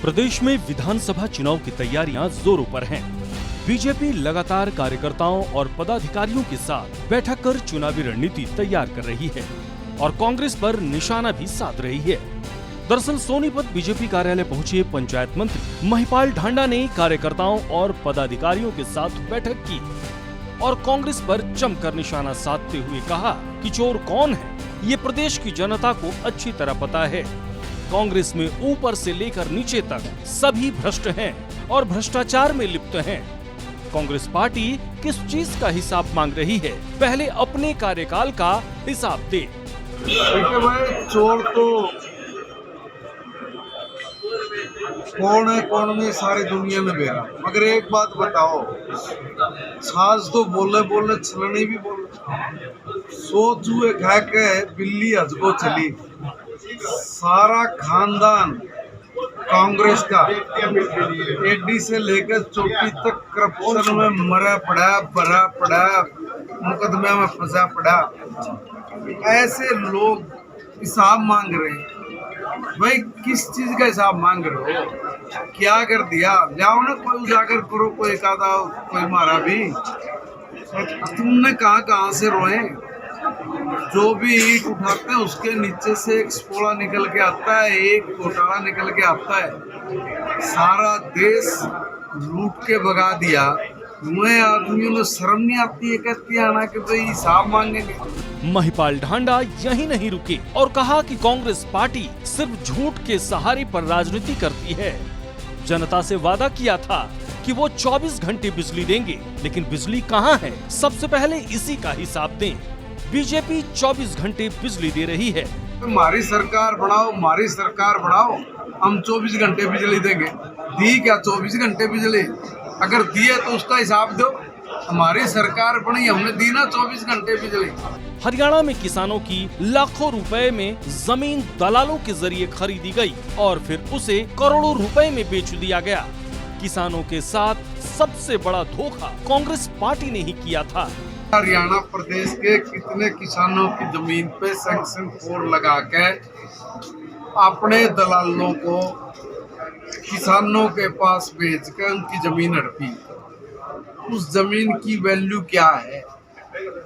प्रदेश में विधानसभा चुनाव की तैयारियां जोरों पर हैं। बीजेपी लगातार कार्यकर्ताओं और पदाधिकारियों के साथ बैठक कर चुनावी रणनीति तैयार कर रही है और कांग्रेस पर निशाना भी साध रही है। दरअसल सोनीपत बीजेपी कार्यालय पहुंचे पंचायत मंत्री महिपाल ढांडा ने कार्यकर्ताओं और पदाधिकारियों के साथ बैठक की और कांग्रेस पर जमकर निशाना साधते हुए कहा कि चोर कौन है, ये प्रदेश की जनता को अच्छी तरह पता है। कांग्रेस में ऊपर से लेकर नीचे तक सभी भ्रष्ट हैं और भ्रष्टाचार में लिप्त हैं। कांग्रेस पार्टी किस चीज का हिसाब मांग रही है, पहले अपने कार्यकाल का हिसाब दे। देखिए भाई, चोर तो कौन है कौन नहीं सारी दुनिया में बेरा, मगर एक बात बताओ, सास तो बोले बोले छलनी भी बोले। सो चूहे खा के बिल्ली हजको चली। सारा खानदान कांग्रेस का एडी से लेकर चोटी तक करप्शन में मरा पड़ा, भरा पड़ा, मुकदमे में फंसा पड़ा। ऐसे लोग हिसाब मांग रहे हैं। भाई किस चीज का हिसाब मांग रहे हो? क्या कर दिया? जाओ ना, कोई उजागर करो, कोई एक आधा कोई मारा भी। तुमने कहाँ से रोए? जो भी ईंट उठाते हैं उसके नीचे से एक स्पोड़ा निकल के आता है, एक घोटाला निकल के आता है। सारा देश लूट के भगा दिया। तुम्हें आदमियों में शर्म नहीं आती है कहती है ना कि भाई हिसाब मांगेंगे? महिपाल ढांडा यही नहीं रुके और कहा कि कांग्रेस पार्टी सिर्फ झूठ के सहारे पर राजनीति करती है। जनता से वादा किया था कि वो 24 घंटे बिजली देंगे, लेकिन बिजली कहाँ है? सबसे पहले इसी का हिसाब दें। बीजेपी 24 घंटे बिजली दे रही है। हमारी सरकार बनाओ, हमारी सरकार बनाओ, हम 24 घंटे बिजली देंगे। दी क्या 24 घंटे बिजली? अगर दिए तो उसका हिसाब दो। हमारी सरकार बनी, हमने दी ना 24 घंटे बिजली। हरियाणा में किसानों की लाखों रुपए में जमीन दलालों के जरिए खरीदी गई और फिर उसे करोड़ों रुपए में बेच दिया गया। किसानों के साथ सबसे बड़ा धोखा कांग्रेस पार्टी ने ही किया था। हरियाणा प्रदेश के कितने किसानों की जमीन पे सैंक्शन 4 लगा के अपने दलालों को किसानों के पास बेच कर उनकी जमीन हड़पी। उस जमीन की वैल्यू क्या है?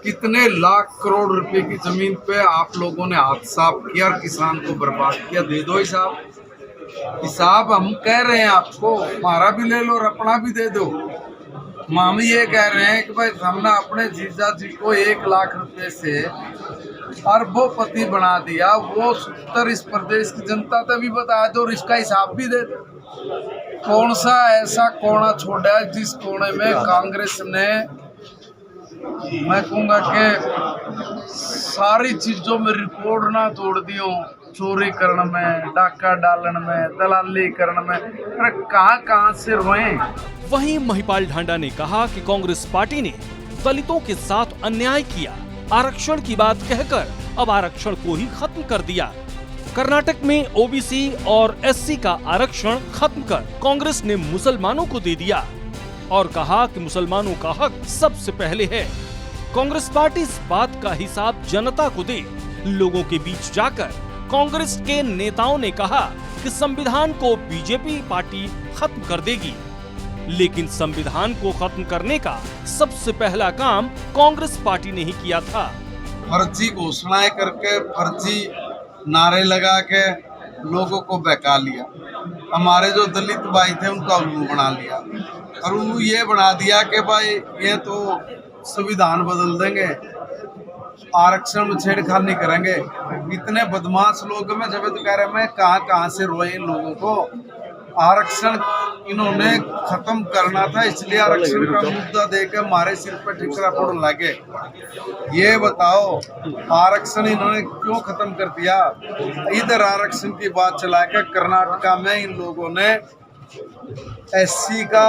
कितने लाख करोड़ रुपए की जमीन पे आप लोगों ने हाथ साफ किया और किसान को बर्बाद किया। दे दो हिसाब। हिसाब हम कह रहे हैं आपको, हमारा भी ले लो और अपना भी दे दो। हम ये कह रहे हैं कि भाई हमने अपने जीजा जी को 1 लाख रुपए से अरबोपति बना दिया। वो सूत्र इस प्रदेश की जनता तक भी बता दो और इसका हिसाब भी दे दो। कौन सा ऐसा कोना छोड़ा है जिस कोने में कांग्रेस ने, मैं कहूँगा कि सारी चीजों में रिकॉर्ड ना तोड़ दियो? चोरी करने में, डाका डालन में, दलाली करने में, अरे कहाँ से रोए? वहीं महिपाल ढांडा ने कहा कि कांग्रेस पार्टी ने दलितों के साथ अन्याय किया। आरक्षण की बात कहकर अब आरक्षण को ही खत्म कर दिया। कर्नाटक में ओबीसी और एससी का आरक्षण खत्म कर कांग्रेस ने मुसलमानों को दे दिया और कहा कि मुसलमानों का हक सबसे पहले है। कांग्रेस पार्टी इस बात का हिसाब जनता को दे। लोगों के बीच जाकर कांग्रेस के नेताओं ने कहा कि संविधान को बीजेपी पार्टी खत्म कर देगी, लेकिन संविधान को खत्म करने का सबसे पहला काम कांग्रेस पार्टी ने ही किया था। फर्जी घोषणाएं करके, फर्जी नारे लगा के लोगों को बहका लिया। हमारे जो दलित भाई थे उनका उल्लू बना लिया और उल्लू ये बना दिया कि भाई ये तो संविधान बदल देंगे, आरक्षण में छेड़खानी करेंगे। इतने बदमाश लोग में जब तो कह रहे मैं कहाँ से रोए इन लोगों को। आरक्षण इन्होंने खत्म करना था, इसलिए आरक्षण का मुद्दा देकर हमारे सिर पर ठिकरा फोड़ लगे। ये बताओ आरक्षण इन्होंने क्यों खत्म कर दिया? इधर आरक्षण की बात चलाकर कर्नाटका में इन लोगों ने एससी का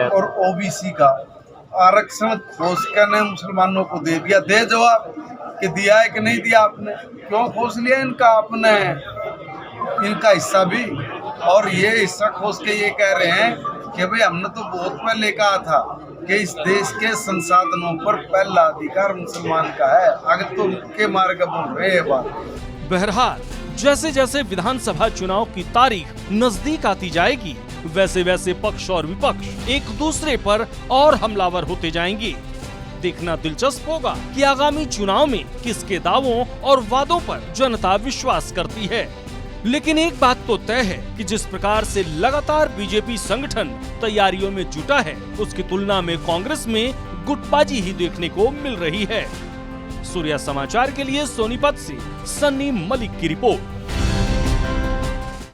और ओबीसी का आरक्षण खोज कर ने मुसलमानों को दे दिया। दे जवाब कि दिया है कि नहीं दिया? आपने क्यों खोज लिया इनका? आपने इनका हिस्सा भी, और ये हिस्सा खोज के ये कह रहे हैं कि भाई हमने तो बहुत पहले कहा था कि इस देश के संसाधनों पर पहला अधिकार मुसलमान का है। आगे तो के मार्ग बोल रहे हैं बात। बहरहाल जैसे जैसे विधानसभा चुनाव की तारीख नजदीक आती जाएगी, वैसे वैसे पक्ष और विपक्ष एक दूसरे पर और हमलावर होते जाएंगे। देखना दिलचस्प होगा कि आगामी चुनाव में किसके दावों और वादों पर जनता विश्वास करती है। लेकिन एक बात तो तय है कि जिस प्रकार से लगातार बीजेपी संगठन तैयारियों में जुटा है, उसकी तुलना में कांग्रेस में गुटबाजी ही देखने को मिल रही है। सूर्या समाचार के लिए सोनीपत से सन्नी मलिक की रिपोर्ट।